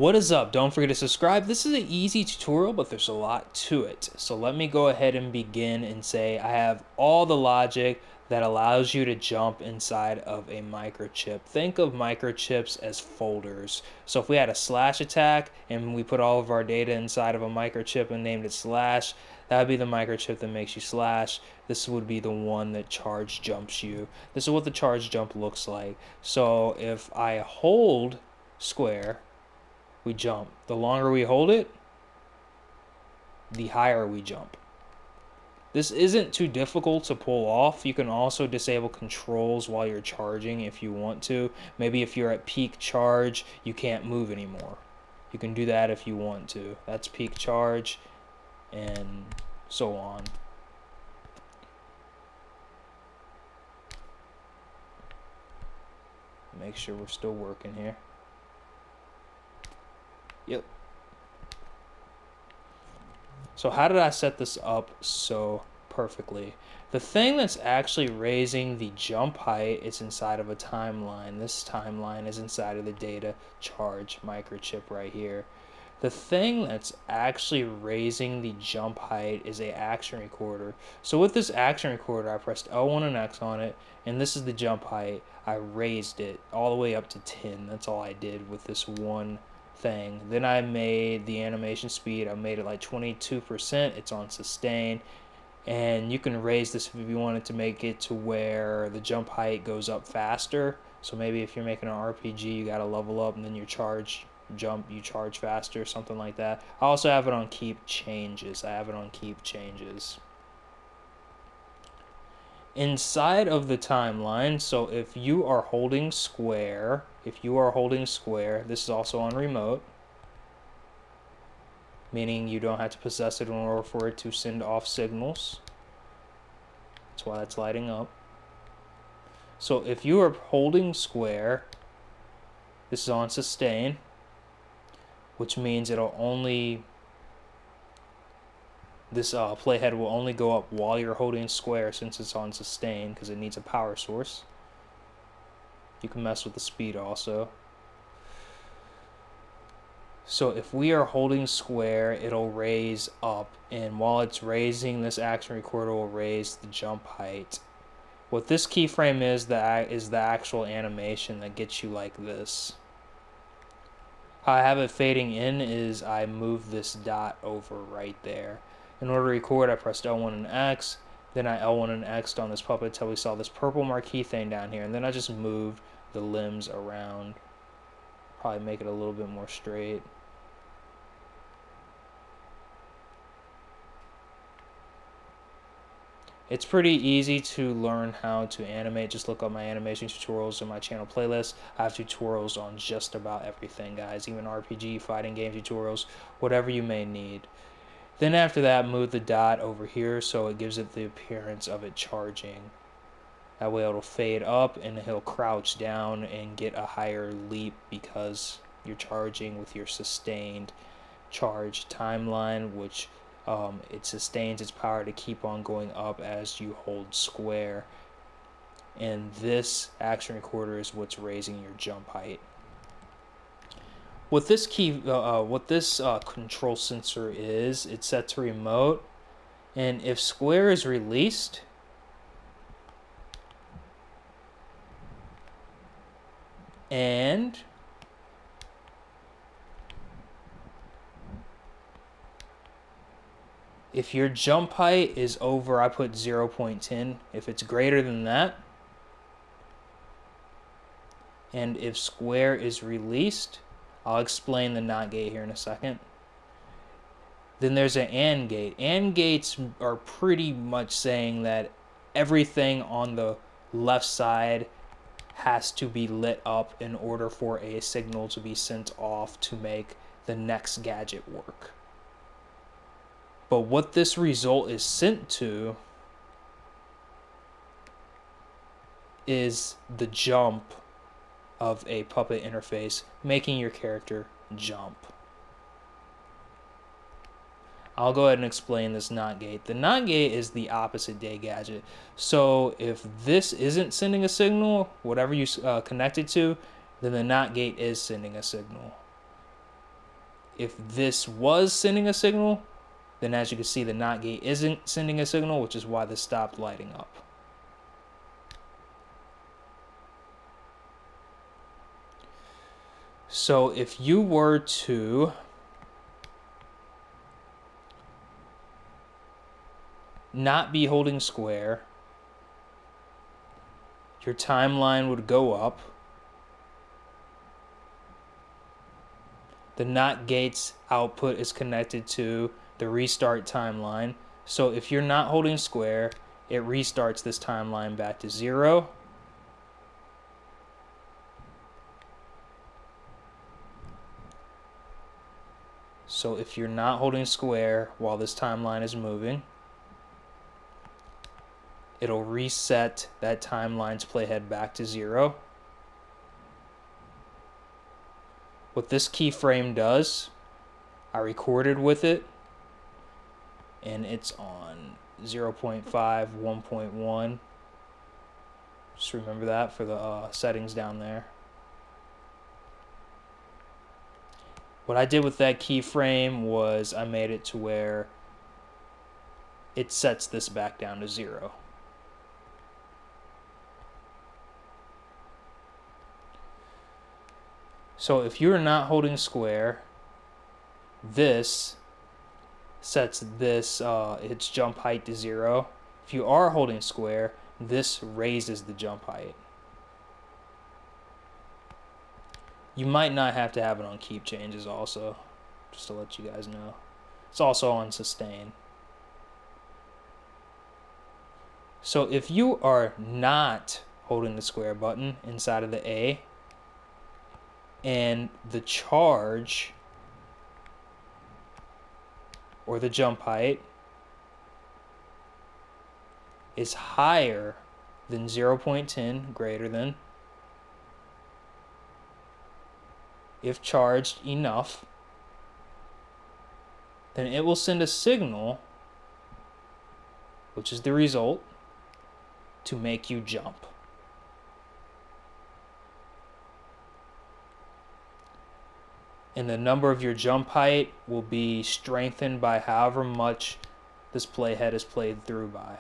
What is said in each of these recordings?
What is up? Don't forget to subscribe. This is an easy tutorial, but there's a lot to it. So let me go ahead and begin and say I have all the logic that allows you to jump inside of a microchip. Think of microchips as folders. So if we had a slash attack and we put all of our data inside of a microchip and named it slash, that would be the microchip that makes you slash. This would be the one that charge jumps you. This is what the charge jump looks like. So if I hold square, we jump. The longer we hold it, the higher we jump. This isn't too difficult to pull off. You can also disable controls while you're charging if you want to. Maybe if you're at peak charge, you can't move anymore. You can do that if you want to. That's peak charge and so on. Make sure we're still working here. Yep. So how did I set this up so perfectly? The thing that's actually raising the jump height is inside of a timeline. This timeline is inside of the data charge microchip right here. The thing that's actually raising the jump height is a action recorder. So with this action recorder, I pressed L1 and X on it, and this is the jump height. I raised it all the way up to 10. That's all I did with this one thing. Then I made the animation speed, I made it like 22%. It's on sustain, and you can raise this if you wanted to make it to where the jump height goes up faster. So maybe if you're making an RPG, you got to level up and then you charge jump, you charge faster, something like that. I also have it on keep changes. Inside of the timeline, so if you are holding square, this is also on remote, meaning you don't have to possess it in order for it to send off signals. That's why it's lighting up. So if you are holding square, this is on sustain, which means it'll only, this playhead will only go up while you're holding square since it's on sustain because it needs a power source. You can mess with the speed also. So if we are holding square, it'll raise up, and while it's raising, this action recorder will raise the jump height. What this keyframe is the actual animation that gets you like this. How I have it fading in is I move this dot over right there. In order to record, I pressed L1 and X, then I L1 and X'd on this puppet until we saw this purple marquee thing down here, and then I just moved the limbs around. Probably make it a little bit more straight. It's pretty easy to learn how to animate. Just look up my animation tutorials in my channel playlist. I have tutorials on just about everything, guys, even RPG, fighting game tutorials, whatever you may need. Then after that, move the dot over here so it gives it the appearance of it charging. That way it'll fade up and he'll crouch down and get a higher leap because you're charging with your sustained charge timeline, which it sustains its power to keep on going up as you hold square. And this action recorder is what's raising your jump height. What this control sensor is, it's set to remote, and if square is released, and if your jump height is over, I put 0.10. If it's greater than that, and if square is released, I'll explain the NOT gate here in a second. Then there's an AND gate. AND gates are pretty much saying that everything on the left side has to be lit up in order for a signal to be sent off to make the next gadget work. But what this result is sent to is the jump of a puppet interface, making your character jump. I'll go ahead and explain this NOT gate. The NOT gate is the opposite day gadget. So if this isn't sending a signal, whatever you connect it to, then the NOT gate is sending a signal. If this was sending a signal, then as you can see, the NOT gate isn't sending a signal, which is why this stopped lighting up. So if you were to not be holding square, your timeline would go up. The NOT gate's output is connected to the restart timeline. So if you're not holding square, it restarts this timeline back to 0. So if you're not holding square while this timeline is moving, it'll reset that timeline's playhead back to 0. What this keyframe does, I recorded with it, and it's on 0.5, 1.1. Just remember that for the settings down there. What I did with that keyframe was I made it to where it sets this back down to 0. So if you're not holding square, this sets this its jump height to 0. If you are holding square, this raises the jump height. You might not have to have it on keep changes also, just to let you guys know. It's also on sustain. So if you are not holding the square button inside of the A, and the charge or the jump height is higher than 0.10, greater than, if charged enough, then it will send a signal, which is the result, to make you jump. And the number of your jump height will be strengthened by however much this playhead is played through by.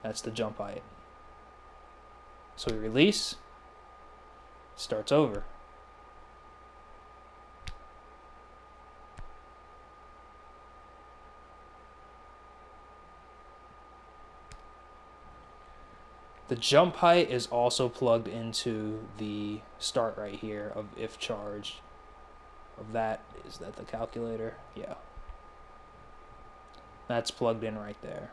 That's the jump height. So we release, starts over. The jump height is also plugged into the start right here of if charged. Of that, is that the calculator? Yeah. That's plugged in right there.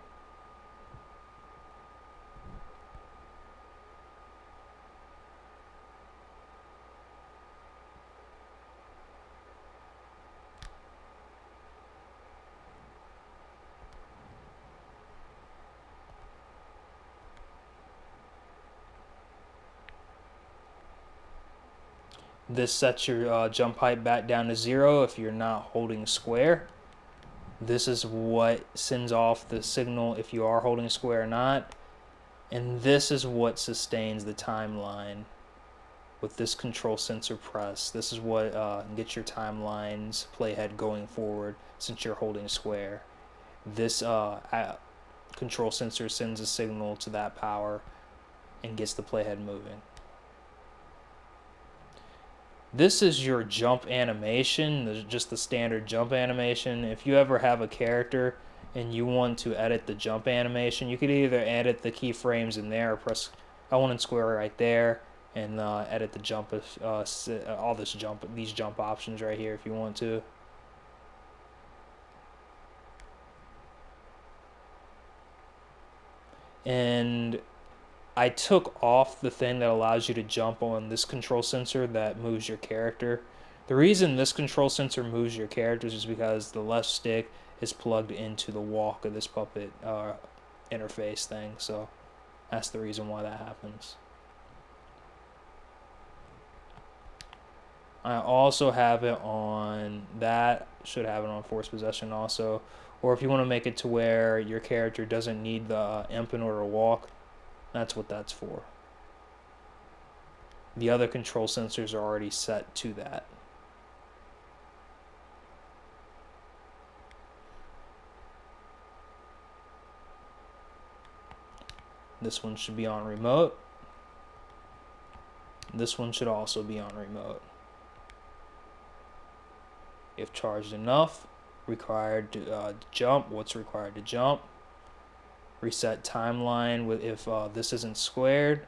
This sets your jump height back down to 0 if you're not holding square. This is what sends off the signal if you are holding square or not. And this is what sustains the timeline with this control sensor press. This is what gets your timeline's playhead going forward since you're holding square. This control sensor sends a signal to that power and gets the playhead moving. This is your jump animation, just the standard jump animation. If you ever have a character and you want to edit the jump animation, you could either edit the keyframes in there or press L1 and square right there and edit the jump, all these jump options right here if you want to. And I took off the thing that allows you to jump on this control sensor that moves your character. The reason this control sensor moves your characters is because the left stick is plugged into the walk of this puppet interface thing, so that's the reason why that happens. I also have it on that, should have it on force possession also, or if you want to make it to where your character doesn't need the imp in order to walk, that's what that's for. The other control sensors are already set to that. This one should be on remote. This one should also be on remote. If charged enough, required to jump, what's required to jump. Reset timeline with if this isn't squared.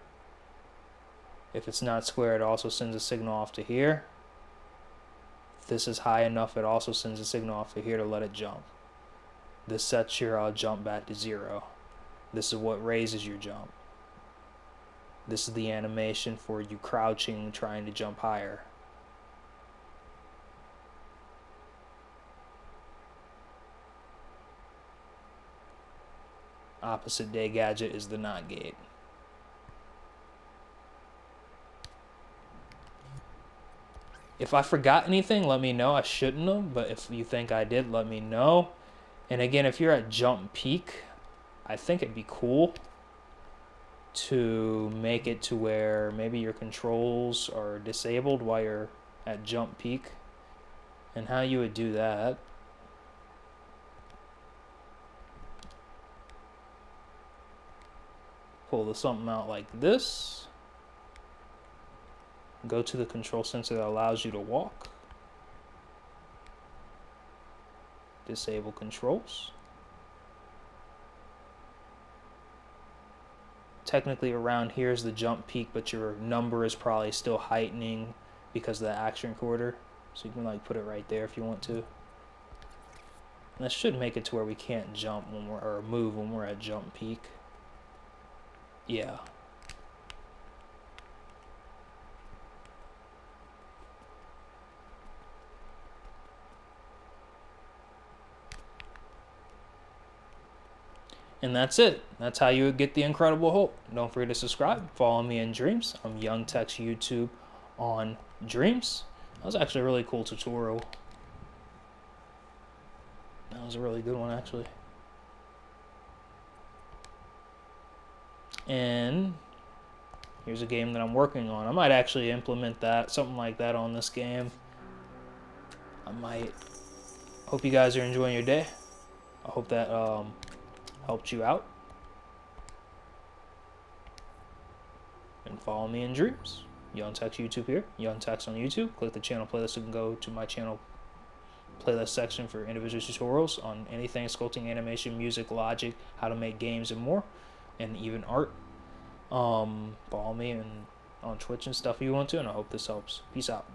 If it's not squared, it also sends a signal off to here. If this is high enough, it also sends a signal off to here to let it jump. This sets your jump back to 0. This is what raises your jump. This is the animation for you crouching, trying to jump higher. Opposite day gadget is the not gate. If I forgot anything, let me know. I shouldn't have, but if you think I did, let me know. And again, if you're at jump peak, I think it'd be cool to make it to where maybe your controls are disabled while you're at jump peak. And how you would do that, pull something out like this, go to the control sensor that allows you to walk, disable controls. Technically around here is the jump peak, but your number is probably still heightening because of the action recorder. So you can like put it right there if you want to. And that should make it to where we can't jump when we're, or move when we're at jump peak. Yeah. And that's it. That's how you would get the Incredible Hulk. Don't forget to subscribe. Follow me in Dreams. I'm Young Tech's YouTube on Dreams. That was actually a really cool tutorial. That was a really good one, actually. And here's a game that I'm working on. I might actually implement that, something like that on this game. I might. Hope you guys are enjoying your day. I hope that helped you out. And follow me in Dreams. Young Tech's YouTube here. Young Tech's on YouTube. Click the channel playlist. You can go to my channel playlist section for individual tutorials on anything sculpting, animation, music, logic, how to make games, and more, and even art. Follow me on Twitch and stuff if you want to, and I hope this helps. Peace out.